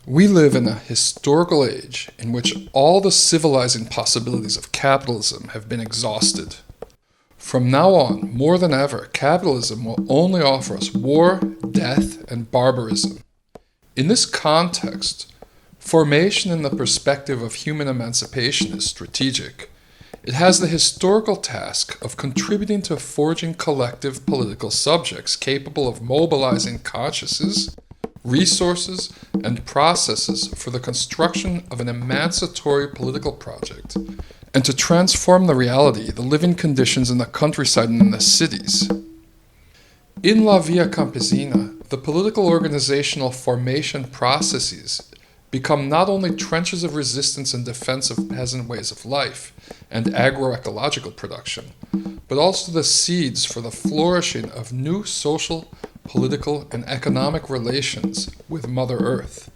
We live in a historical age in which all the civilizing possibilities of capitalism have been exhausted. From now on, more than ever, capitalism will only offer us war, death, and barbarism. In this context, formation in the perspective of human emancipation is strategic. It has the historical task of contributing to forging collective political subjects capable of mobilizing consciences, resources, and processes for the construction of an emancipatory political project, and to transform the reality, the living conditions in the countryside and in the cities. In La Via Campesina, the political organizational formation processes become not only trenches of resistance and defense of peasant ways of life and agroecological production, but also the seeds for the flourishing of new social, political, and economic relations with Mother Earth.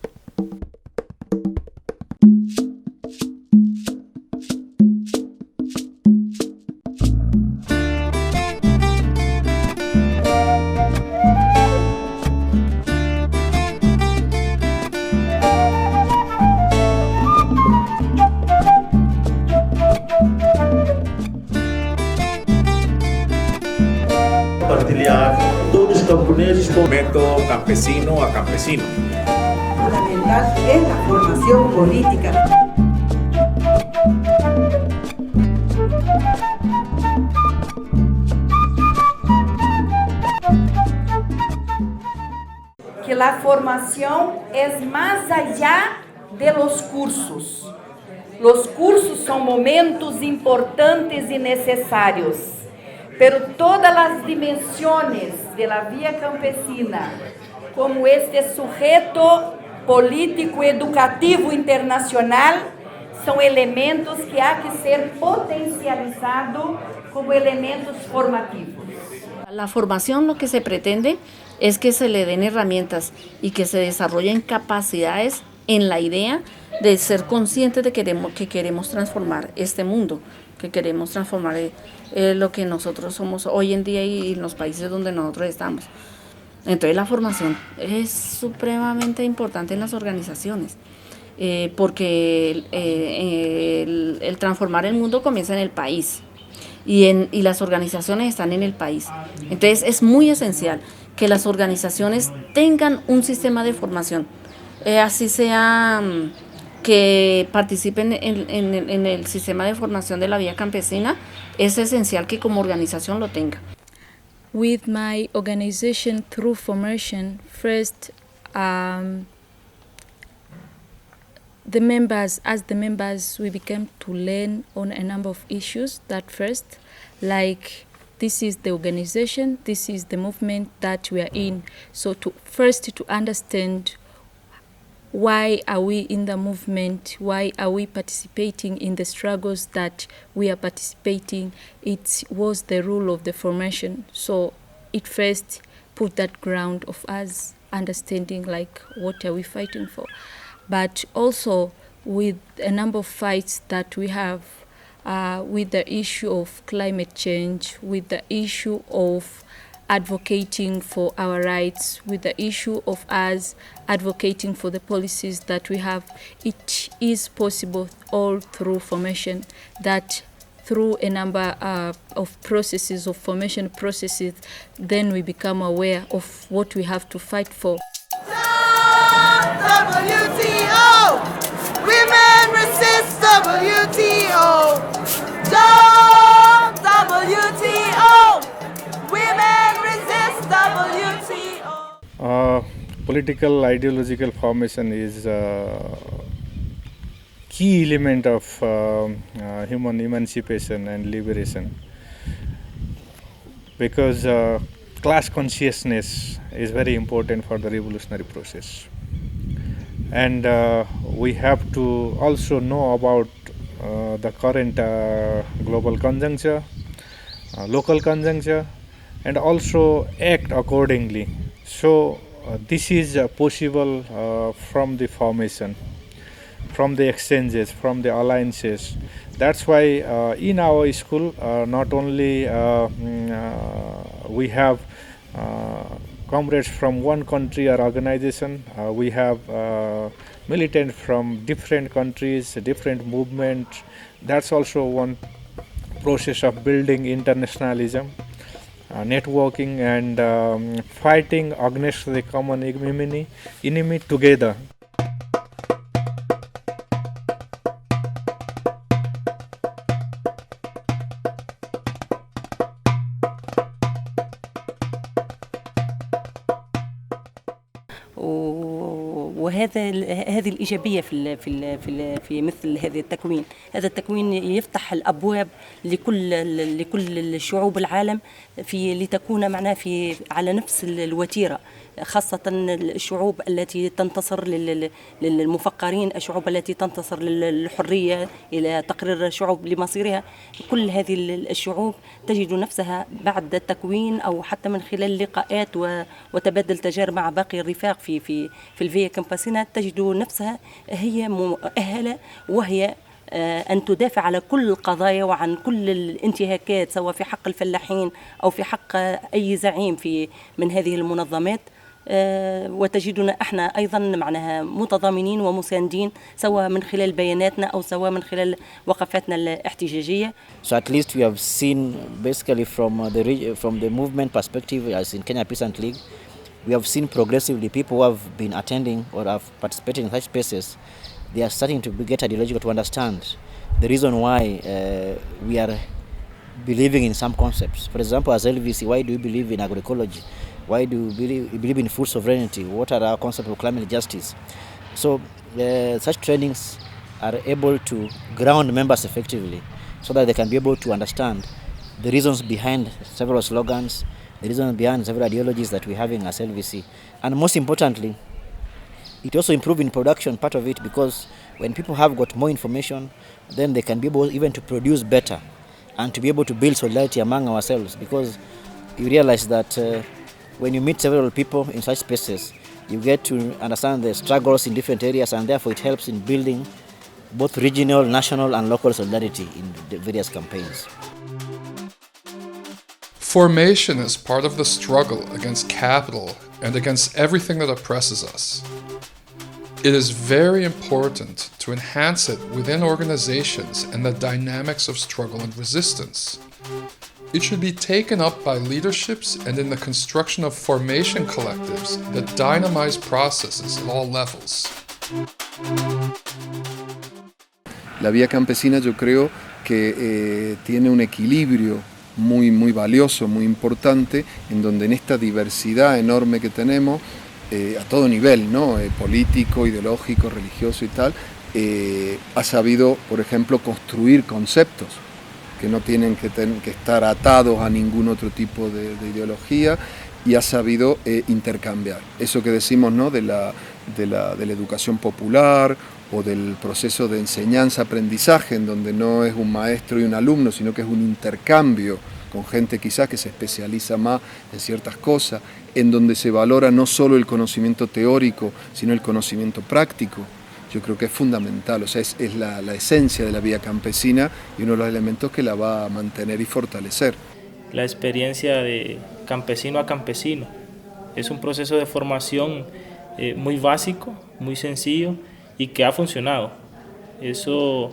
Partilhar todos os camponeses com método campesino a campesino. Fundamental es la formación política. Que la formación es más allá de los cursos. Los cursos son momentos importantes y necesarios, pero todas las dimensiones de la vía campesina, como este sujeto político educativo internacional, son elementos que hay que ser potencializados como elementos formativos. La formación lo que se pretende es que se le den herramientas y que se desarrollen capacidades en la idea de ser conscientes de que queremos transformar este mundo, que queremos transformar lo que nosotros somos hoy en día y en los países donde nosotros estamos. Entonces la formación es supremamente importante en las organizaciones, porque el transformar el mundo comienza en el país y las organizaciones están en el país. Entonces es muy esencial que las organizaciones tengan un sistema de formación, así sea que participen en el sistema de formación de la Vía Campesina. Es esencial que como organización lo tenga. With my organization through formation, first, the members, we became to learn on a number of issues. That first, like this is the organization, this is the movement that we are in. So to understand why are we in the movement, why are we participating in the struggles that we are participating, it was the rule of the formation. So it first put that ground of us understanding like what are we fighting for. But also with a number of fights that we have with the issue of climate change, with the issue of advocating for our rights, with the issue of us advocating for the policies that we have, it is possible all through formation, that through a number of processes, of formation processes, then we become aware of what we have to fight for. WTO! Women resist WTO! Don't WTO! Women resist WTO! Political ideological formation is a key element of human emancipation and liberation, because class consciousness is very important for the revolutionary process. And we have to also know about the current global conjuncture, local conjuncture, and also act accordingly. So this is possible from the formation, from the exchanges, from the alliances. That's why in our school not only we have comrades from one country or organization. We have militants from different countries, different movements. That's also one process of building internationalism, networking, and fighting against the common enemy together. هذه الإيجابية في مثل هذا التكوين. هذا التكوين يفتح الأبواب لكل الشعوب العالم لتكون معنا على نفس الوتيرة، خاصة الشعوب التي تنتصر للمفقرين، الشعوب التي تنتصر للحرية إلى تقرير الشعوب لمصيرها. كل هذه الشعوب تجد نفسها بعد التكوين أو حتى من خلال لقاءات وتبادل تجارب مع باقي الرفاق في الفيا كامباسينا، تجد نفسها هي مؤهلة وهي أن تدافع على كل القضايا وعن كل الانتهاكات، سواء في حق الفلاحين أو في حق أي زعيم من هذه المنظمات. وتجدنا احنا ايضا معناها متضامنين ومساندين، سواء من خلال بياناتنا او سواء من خلال وقفاتنا الاحتجاجيه. So at least we have seen basically from the movement perspective, as in Kenya Peasant League, we have seen progressively people who have been attending or have participated in such spaces, they are starting to get ideological to understand the reason why we are believing in some concepts. For example, as LVC, why do we believe in agroecology? Why do we believe in food sovereignty? What are our concepts of climate justice? So such trainings are able to ground members effectively so that they can be able to understand the reasons behind several slogans, the reasons behind several ideologies that we're having as LVC. And most importantly, it also improves in production, part of it, because when people have got more information, then they can be able even to produce better and to be able to build solidarity among ourselves, because you realize that when you meet several people in such spaces, you get to understand the struggles in different areas, and therefore it helps in building both regional, national, and local solidarity in the various campaigns. Formation is part of the struggle against capital and against everything that oppresses us. It is very important to enhance it within organizations and the dynamics of struggle and resistance. It should be taken up by leaderships and in the construction of formation collectives that dynamize processes at all levels. La Vía Campesina, yo creo que tiene un equilibrio muy valioso, muy importante, en donde en esta diversidad enorme que tenemos, a todo nivel, ¿no? Político, ideológico, religioso y tal, ha sabido, por ejemplo, construir conceptos que no tienen que estar atados a ningún otro tipo de ideología, y ha sabido intercambiar. Eso que decimos, ¿no? de la educación popular o del proceso de enseñanza-aprendizaje, en donde no es un maestro y un alumno, sino que es un intercambio con gente quizás que se especializa más en ciertas cosas, en donde se valora no solo el conocimiento teórico, sino el conocimiento práctico. Yo creo que es fundamental, o sea, es la esencia de la Vía Campesina y uno de los elementos que la va a mantener y fortalecer. La experiencia de campesino a campesino es un proceso de formación muy básico, muy sencillo y que ha funcionado. Eso,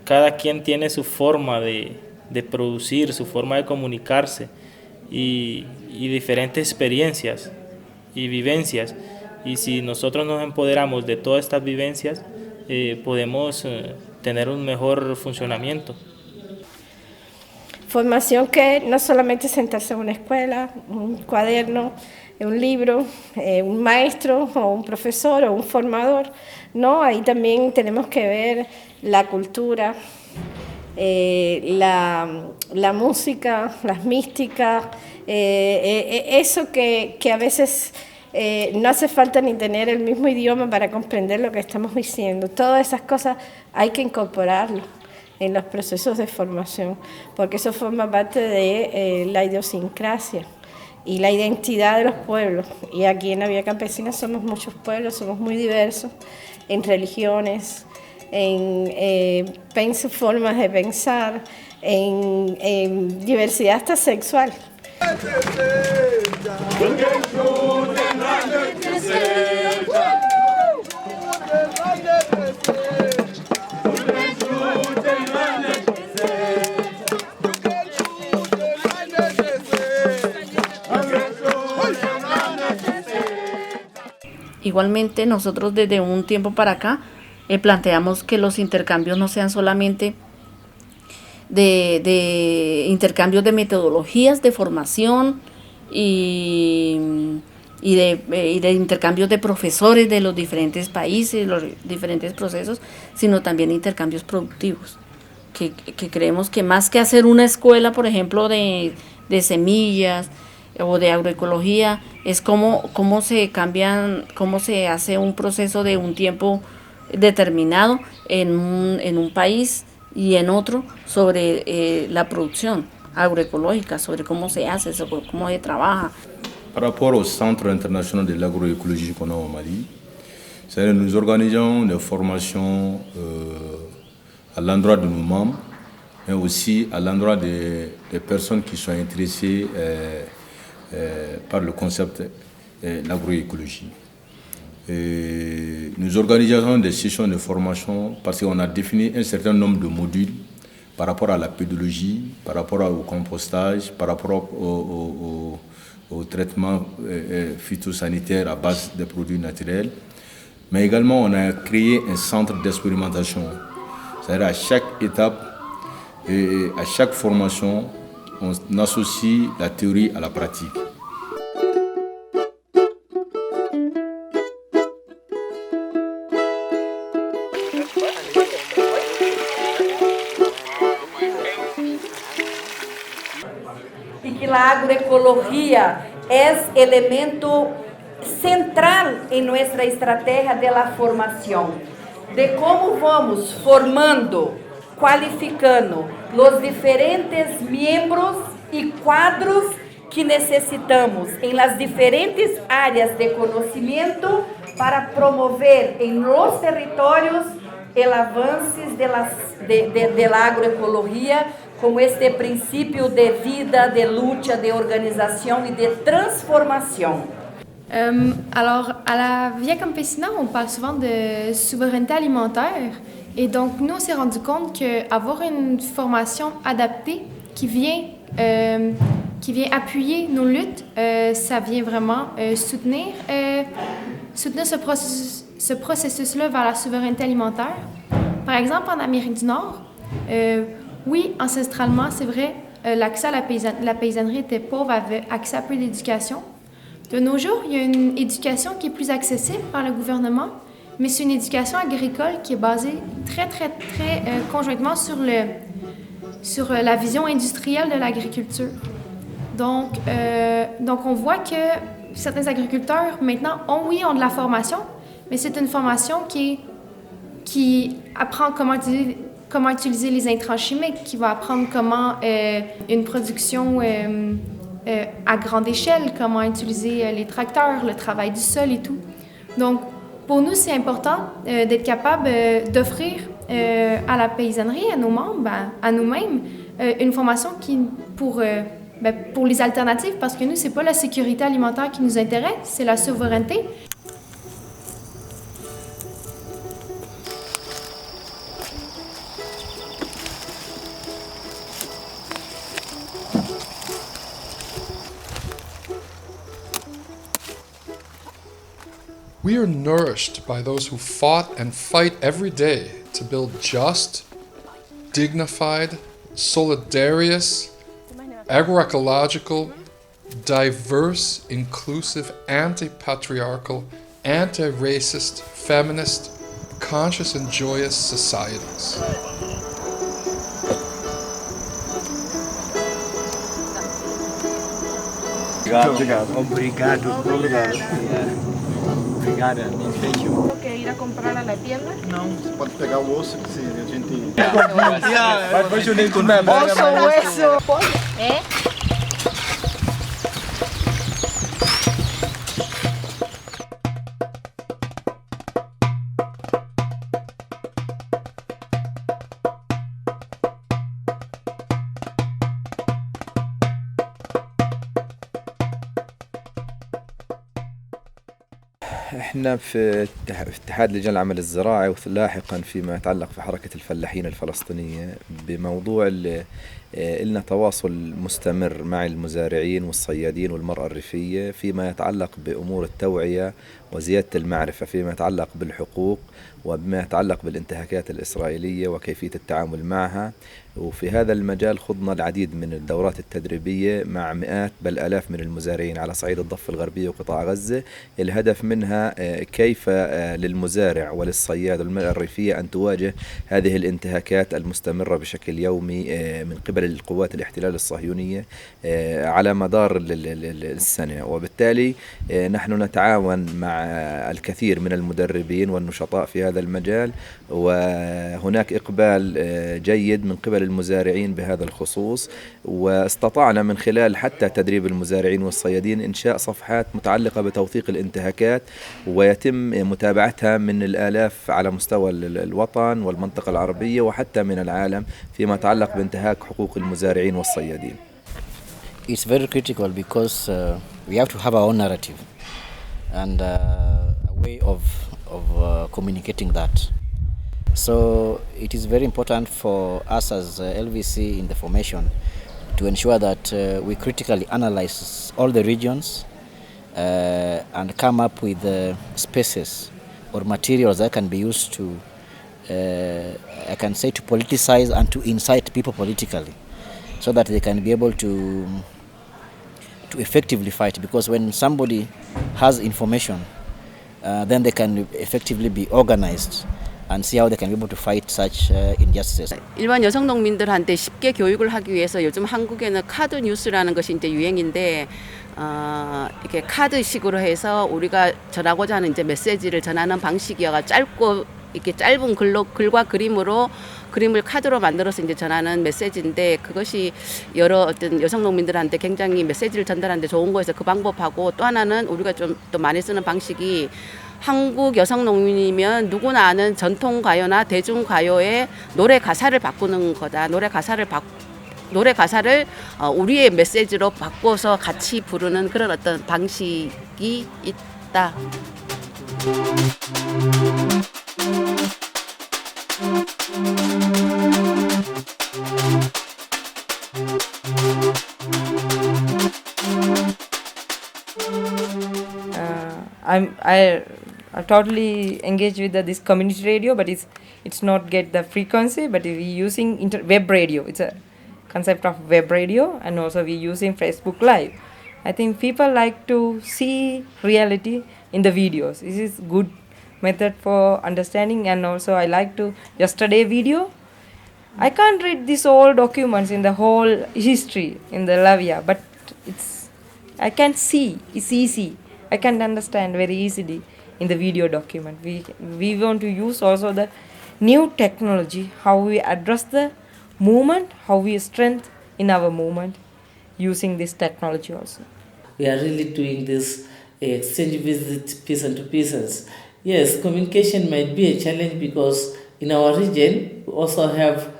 cada quien tiene su forma de producir, su forma de comunicarse y diferentes experiencias y vivencias. Y si nosotros nos empoderamos de todas estas vivencias, podemos tener un mejor funcionamiento. Formación que no solamente sentarse en una escuela, un cuaderno, un libro, un maestro o un profesor o un formador, no, ahí también tenemos que ver la cultura, la música, las místicas, eso que a veces no hace falta ni tener el mismo idioma para comprender lo que estamos diciendo. Todas esas cosas hay que incorporarlo en los procesos de formación, porque eso forma parte de la idiosincrasia y la identidad de los pueblos. Y aquí en la Vía Campesina somos muchos pueblos, somos muy diversos en religiones, en formas de pensar, en diversidad hasta sexual. Igualmente, nosotros desde un tiempo para acá planteamos que los intercambios no sean solamente de intercambios de metodologías de formación y de intercambios de profesores de los diferentes países, los diferentes procesos, sino también intercambios productivos. Que creemos que más que hacer una escuela, por ejemplo, de semillas o de agroecología, es cómo se hace un proceso de un tiempo determinado en un país y en otro sobre la producción agroecológica, sobre cómo se hace, sobre cómo se trabaja. Par rapport au Centre international de l'agroécologie qu'on a au Mali, nous organisons des formations à l'endroit de nos membres, mais aussi à l'endroit des personnes qui sont intéressées par le concept de l'agroécologie. Nous organisons des sessions de formation parce qu'on a défini un certain nombre de modules par rapport à la pédologie, par rapport au compostage, par rapport au traitement phytosanitaire à base de produits naturels. Mais également, on a créé un centre d'expérimentation. C'est-à-dire à chaque étape et à chaque formation, on associe la théorie à la pratique. E que a agroecologia é elemento central em nossa estratégia de la formação, de como vamos formando, qualificando os diferentes membros e quadros que necessitamos em las diferentes áreas de conhecimento para promover em los territórios o avanço de la agroecologia com este princípio de vida, de luta, de organização e de transformação. Alors, à la Via Campesina, on parle souvent de souveraineté alimentaire. Et donc, nous, on s'est rendu compte qu'avoir une formation adaptée qui vient appuyer nos luttes, ça vient vraiment soutenir ce processus-là vers la souveraineté alimentaire. Par exemple, en Amérique du Nord, oui, ancestralement, c'est vrai, l'accès à la paysannerie était pauvre, avait accès à peu d'éducation. De nos jours, il y a une éducation qui est plus accessible par le gouvernement, mais c'est une éducation agricole qui est basée très conjointement sur la vision industrielle de l'agriculture. Donc, on voit que certains agriculteurs, maintenant, ont de la formation, mais c'est une formation qui apprend comment utiliser les intrants chimiques, qui va apprendre comment une production à grande échelle, comment utiliser les tracteurs, le travail du sol et tout. Donc, pour nous, c'est important d'être capable d'offrir à la paysannerie, à nos membres, à nous-mêmes, une formation pour les alternatives, parce que nous, c'est pas la sécurité alimentaire qui nous intéresse, c'est la souveraineté. We are nourished by those who fought and fight every day to build just, dignified, solidarious, agroecological, diverse, inclusive, anti-patriarchal, anti-racist, feminist, conscious and joyous societies. Obrigada, thank you. ¿Tengo que ir a comprar a la tienda? Não, você pode pegar o osso que a gente... Vai junir com o osso. É? احنا في اتحاد لجان العمل الزراعي ولاحقا فيما يتعلق في حركة الفلاحين الفلسطينية بموضوع إلنا تواصل مستمر مع المزارعين والصيادين والمرأة الريفية فيما يتعلق بأمور التوعية وزيادة المعرفة فيما يتعلق بالحقوق وبما يتعلق بالانتهاكات الإسرائيلية وكيفية التعامل معها. وفي هذا المجال خضنا العديد من الدورات التدريبية مع مئات بل آلاف من المزارعين على صعيد الضفة الغربية وقطاع غزة. الهدف منها كيف للمزارع وللصياد والمرأة الريفية أن تواجه هذه الانتهاكات المستمرة بشكل يومي من قبل القوات الاحتلال الصهيونية على مدار السنة. وبالتالي نحن نتعاون مع الكثير من المدربين والنشطاء في هذا المجال، وهناك إقبال جيد من قبل المزارعين بهذا الخصوص. واستطعنا من خلال حتى تدريب المزارعين والصيادين إنشاء صفحات متعلقة بتوثيق الانتهاكات ويتم متابعتها من الآلاف على مستوى الوطن والمنطقة العربية وحتى من العالم فيما يتعلق بانتهاك حقوق المزارعين والصيادين. It's very critical because we have to have our own narrative and a way of communicating that. So it is very important for us as LVC in the formation to ensure that we critically analyze all the regions and come up with spaces or materials that can be used to, I can say, to politicize and to incite people politically, so that they can be able to effectively fight. Because when somebody has information, then they can effectively be organized and see how they can be able to fight such injustices. 일반 여성 농민들한테 쉽게 교육을 하기 위해서 요즘 한국에는 카드 뉴스라는 것이 이제 유행인데 이렇게 카드식으로 해서 우리가 전하고자 하는 이제 메시지를 전하는 방식이어가 짧고 이렇게 짧은 글과 그림을 카드로 만들어서 이제 전하는 메시지인데 그것이 여러 어떤 여성 농민들한테 굉장히 메시지를 전달하는데 좋은 거여서 그 방법하고 또 하나는 우리가 좀 또 많이 쓰는 방식이 한국 여성 농민이면 누구나 아는 전통 가요나 대중 가요의 노래 가사를 바꾸는 거다. 노래 가사를 우리의 메시지로 바꿔서 같이 부르는 그런 어떤 방식이 있다. I totally engaged with this community radio, but it's not get the frequency, but we're using web radio. It's a concept of web radio, and also we're using Facebook Live. I think people like to see reality in the videos. This is good method for understanding, and also I like to yesterday video. I can't read these old documents in the whole history in the Lavia, but I can see. It's easy. I can understand very easily in the video document. We want to use also the new technology, how we address the movement, how we strengthen in our movement using this technology also. We are really doing this exchange visit person to persons. Yes, communication might be a challenge because in our region we also have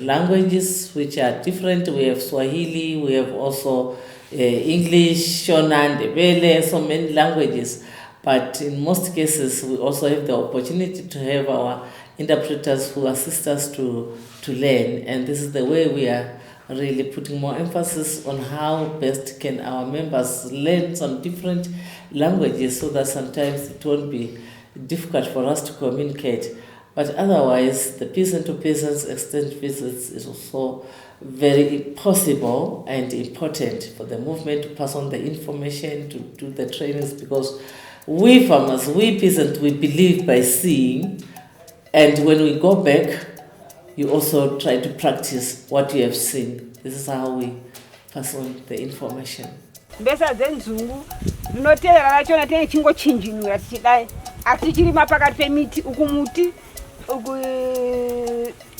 languages which are different. We have Swahili, we have also English, Shona, Ndebele, so many languages. But in most cases, we also have the opportunity to have our interpreters who assist us to learn. And this is the way we are really putting more emphasis on how best can our members learn some different languages so that sometimes it won't be difficult for us to communicate. But otherwise, the person-to-person exchange visits is also very possible and important for the movement to pass on the information, to do the trainings, because we farmers, we peasants, we believe by seeing, and when we go back, you also try to practice what you have seen. This is how we pass on the information. Mbesa zenzungu notera lacho na tena chingo chinjinura tichidai atichirima pakati pemiti ukumuti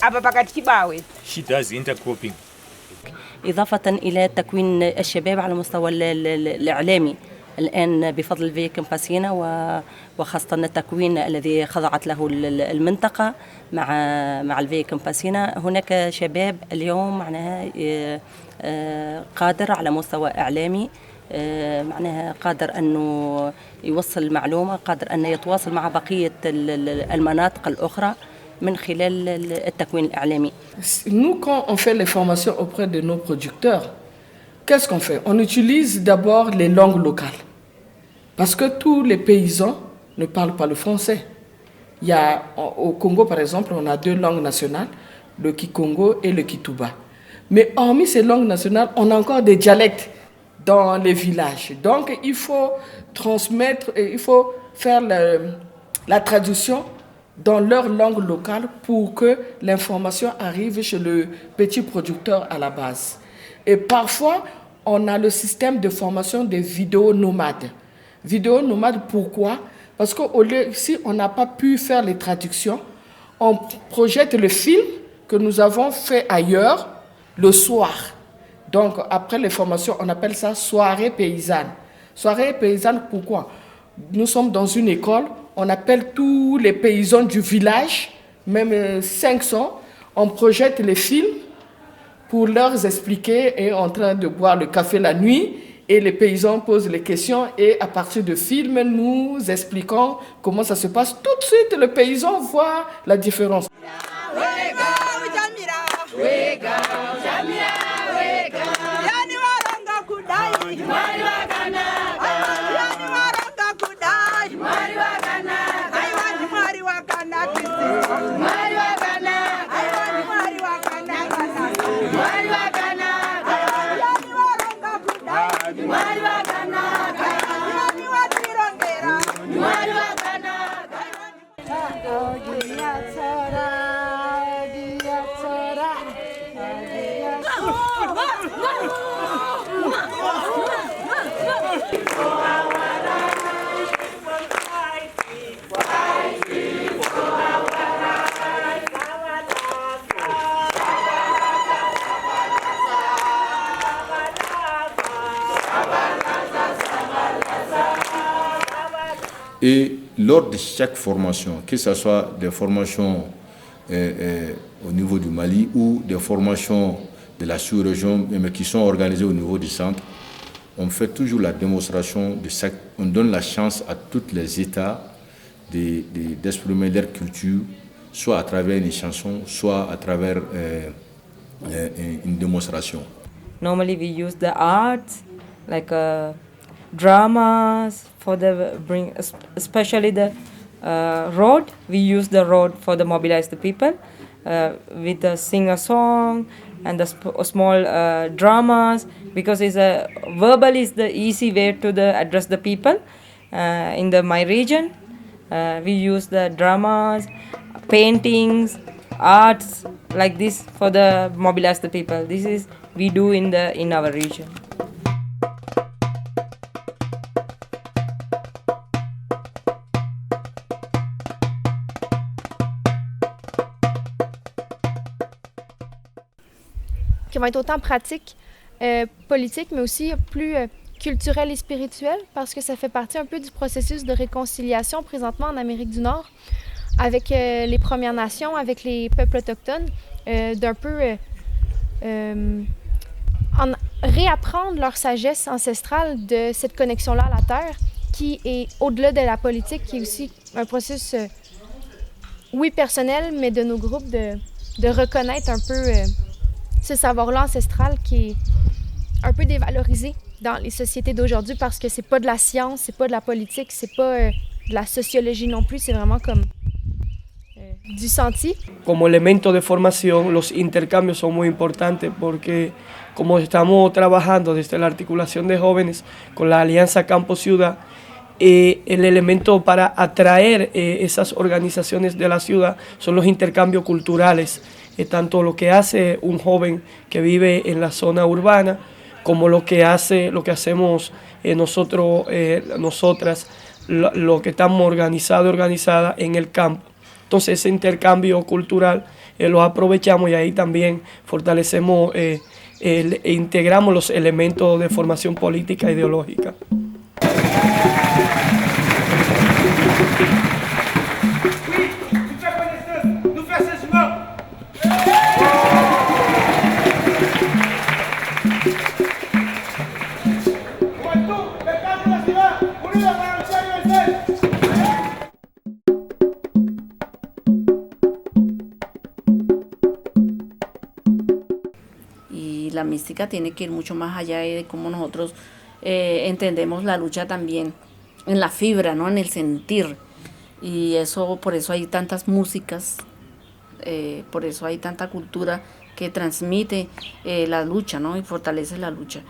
apa pakati chibawe. She does intercropping. إضافة إلى تكوين الشباب على المستوى الإعلامي الآن بفضل فيا كامباسينا وخاصة التكوين الذي خضعت له المنطقة مع الفيا كامباسينا. هناك شباب اليوم معناها قادر على مستوى إعلامي معناها قادر أنه يوصل المعلومة، قادر أنه يتواصل مع بقية المناطق الأخرى من خلال التكوين الإعلامي. Nous, quand on fait les formations auprès de nos producteurs, qu'est-ce qu'on fait? On utilise d'abord les langues locales. Parce que tous les paysans ne parlent pas le français. Il y a, au Congo, par exemple, on a 2 langues nationales, le Kikongo et le Kituba. Mais hormis ces langues nationales, on a encore des dialectes dans les villages. Donc, il faut transmettre, il faut faire la traduction dans leur langue locale pour que l'information arrive chez le petit producteur à la base. Et parfois, on a le système de formation des vidéos nomades. Vidéos nomades, pourquoi? Parce que si on n'a pas pu faire les traductions, on projette le film que nous avons fait ailleurs le soir. Donc, après les formations, on appelle ça soirée paysanne. Soirée paysanne, pourquoi? Nous sommes dans une école, on appelle tous les paysans du village, même 500, on projette les films pour leur expliquer et en train de boire le café la nuit. Et les paysans posent les questions et à partir de films, nous expliquons comment ça se passe. Tout de suite, le paysan voit la différence. Et lors de chaque formation, que ce soit des formations au niveau du Mali ou des formations de la sous-région, mais qui sont organisées au niveau du centre, on fait toujours la démonstration on donne la chance à tous les États d'exprimer leur culture, soit à travers une chanson, soit à travers une démonstration. Normally we use the arts like dramas for especially the road. We use the road for the mobilize the people with the sing a song and the small dramas, because verbal is the easy way to address the people in my region. We use the dramas, paintings, arts like this for the mobilize the people. This is we do in our region. Qui vont être autant pratiques, politiques, mais aussi plus culturelles et spirituelles, parce que ça fait partie un peu du processus de réconciliation présentement en Amérique du Nord, avec les Premières Nations, avec les peuples autochtones, d'un peu réapprendre leur sagesse ancestrale de cette connexion-là à la Terre, qui est au-delà de la politique, qui est aussi un processus, oui, personnel, mais de nos groupes, de reconnaître un peu ce savoir-là ancestral qui est un peu dévalorisé dans les sociétés d'aujourd'hui, parce que c'est pas de la science, c'est pas de la politique, c'est pas de la sociologie non plus, c'est vraiment comme du senti. Como elemento de formación, los intercambios son muy importantes porque como estamos trabajando desde la articulación de jóvenes con la Alianza Campo-Ciudad, el elemento para atraer esas organizaciones de la ciudad son los intercambios culturales, tanto lo que hace un joven que vive en la zona urbana como lo que hacemos nosotros, nosotras, lo que estamos organizadas en el campo. Entonces ese intercambio cultural lo aprovechamos y ahí también fortalecemos e integramos los elementos de formación política e ideológica. mística tiene que ir mucho más allá de cómo nosotros entendemos la lucha también en la fibra, ¿no? En el sentir. Y eso, por eso hay tantas músicas, por eso hay tanta cultura que transmite la lucha, ¿no? Y fortalece la lucha.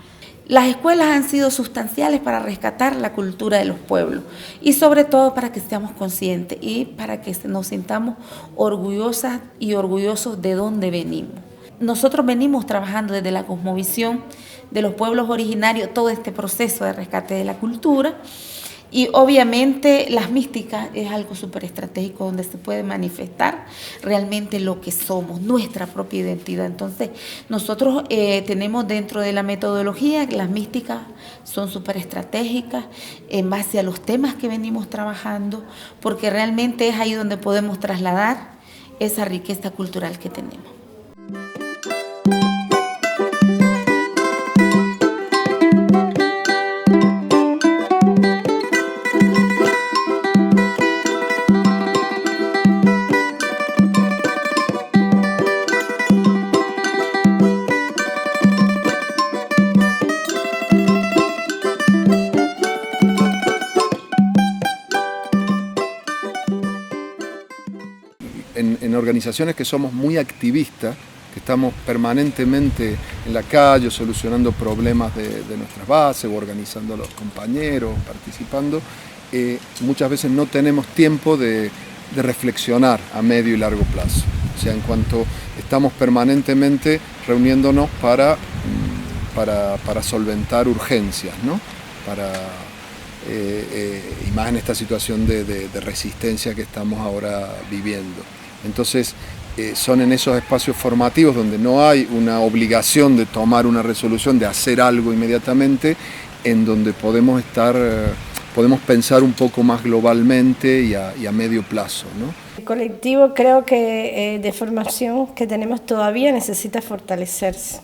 Las escuelas han sido sustanciales para rescatar la cultura de los pueblos y sobre todo para que seamos conscientes y para que nos sintamos orgullosas y orgullosos de dónde venimos. Nosotros venimos trabajando desde la cosmovisión de los pueblos originarios todo este proceso de rescate de la cultura. Y obviamente las místicas es algo súper estratégico donde se puede manifestar realmente lo que somos, nuestra propia identidad. Entonces nosotros tenemos dentro de la metodología, las místicas son súper estratégicas en base a los temas que venimos trabajando, porque realmente es ahí donde podemos trasladar esa riqueza cultural que tenemos. En organizaciones que somos muy activistas, que estamos permanentemente en la calle solucionando problemas de nuestras bases o organizando a los compañeros, participando, muchas veces no tenemos tiempo de reflexionar a medio y largo plazo. O sea, en cuanto estamos permanentemente reuniéndonos para solventar urgencias, ¿no? Y más en esta situación de resistencia que estamos ahora viviendo. Entonces, son en esos espacios formativos donde no hay una obligación de tomar una resolución, de hacer algo inmediatamente, en donde podemos pensar un poco más globalmente y a medio plazo, ¿no? El colectivo creo que de formación que tenemos todavía necesita fortalecerse.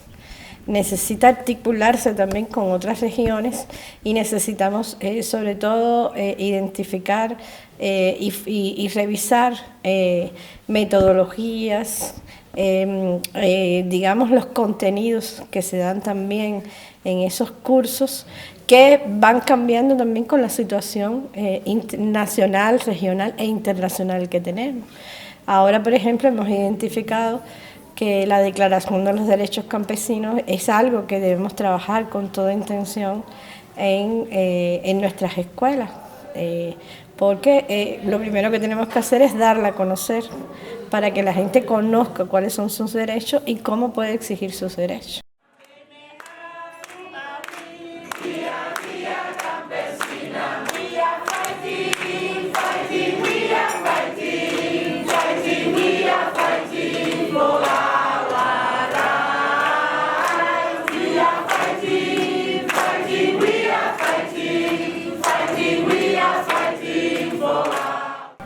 Necesita articularse también con otras regiones y necesitamos sobre todo identificar y revisar metodologías, digamos los contenidos que se dan también en esos cursos que van cambiando también con la situación nacional, regional e internacional que tenemos. Ahora, por ejemplo, hemos identificado que la Declaración de los Derechos Campesinos es algo que debemos trabajar con toda intención en nuestras escuelas, porque lo primero que tenemos que hacer es darla a conocer para que la gente conozca cuáles son sus derechos y cómo puede exigir sus derechos. Via Campesina, we are fighting, fighting, we are fighting, fighting, we are fighting for our rights. We are fighting, fighting, we are fighting, fighting, we are fighting for our.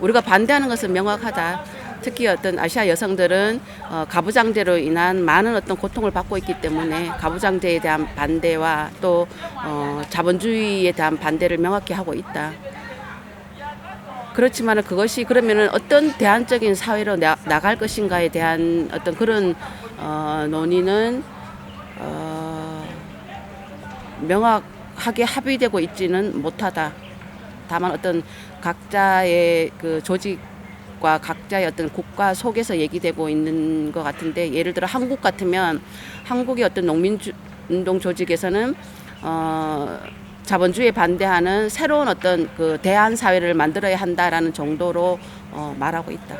우리가 반대하는 것은 명확하다. 특히 어떤 아시아 여성들은 가부장제로 인한 많은 어떤 고통을 받고 있기 때문에 가부장제에 대한 반대와 또 자본주의에 대한 반대를 명확히 하고 있다. 그렇지만 그것이 그러면은 어떤 대안적인 사회로 나갈 것인가에 대한 어떤 그런 논의는 명확하게 합의되고 있지는 못하다. 다만 어떤 각자의 그 조직과 각자의 어떤 국가 속에서 얘기되고 있는 것 같은데, 예를 들어 한국 같으면 한국의 어떤 농민운동 조직에서는 자본주의에 반대하는 새로운 어떤 그 대안 사회를 만들어야 한다라는 정도로 말하고 있다.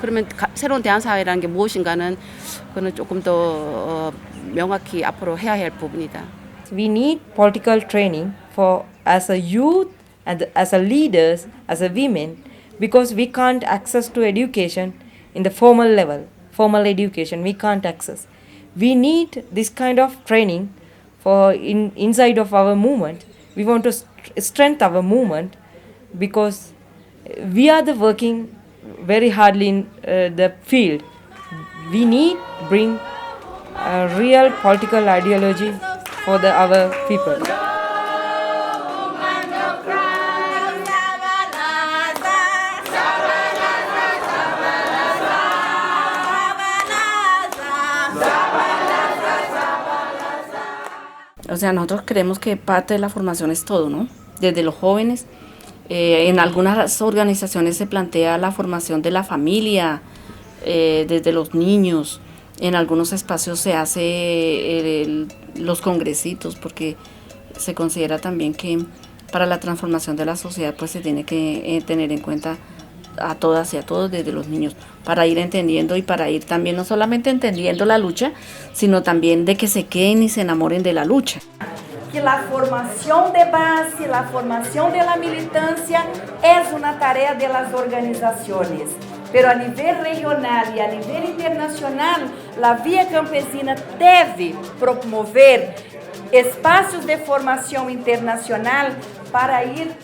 그러면 새로운 대안 사회라는 게 무엇인가는 그는 조금 더 명확히 앞으로 해야 할 부분이다. We need political training for as a youth and as a leaders, as a women, because we can't access to education in the formal level, formal education we can't access. We need this kind of training for inside of our movement. We want to strengthen our movement because we are the working very hardly in the field. We need to bring a real political ideology for our people. O sea, nosotros creemos que parte de la formación es todo, ¿no? Desde los jóvenes, en algunas organizaciones se plantea la formación de la familia, desde los niños, en algunos espacios se hace los congresitos, porque se considera también que para la transformación de la sociedad pues se tiene que tener en cuenta a todas y a todos desde los niños, para ir entendiendo y para ir también no solamente entendiendo la lucha, sino también de que se queden y se enamoren de la lucha. Que la formación de base, la formación de la militancia es una tarea de las organizaciones. Pero a nivel regional y a nivel internacional, la Via Campesina debe promover espacios de formación internacional para ir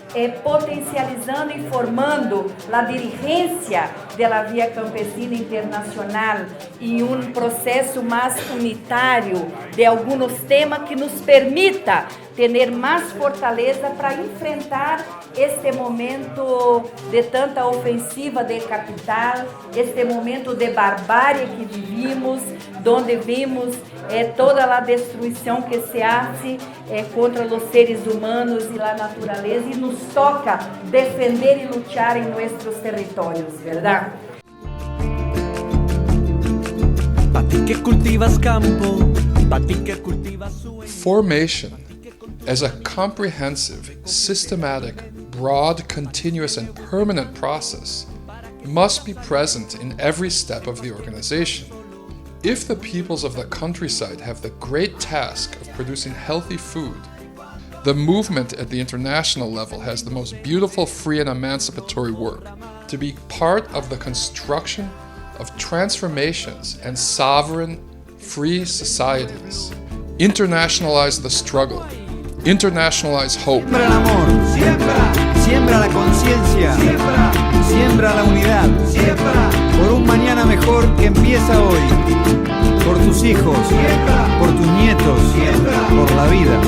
potencializando y formando la dirigencia de la Via Campesina Internacional en un proceso más unitario de algunos temas que nos permita tener más fortaleza para enfrentar este momento de tanta ofensiva de capital, este momento de barbarie que vivimos, donde vimos toda a destruição que se hace contra os seres humanos e a natureza, e nos toca defender e lutar em nossos territórios, verdade? Formation, as a comprehensive, systematic, broad, continuous, and permanent process, must be present in every step of the organization. If the peoples of the countryside have the great task of producing healthy food, the movement at the international level has the most beautiful, free, and emancipatory work to be part of the construction of transformations and sovereign, free societies. Internationalize the struggle. Internationalize hope. Siembra el amor, siembra la conciencia, siembra la unidad, por un mañana mejor que empieza hoy, por tus hijos, por tus nietos, por la vida.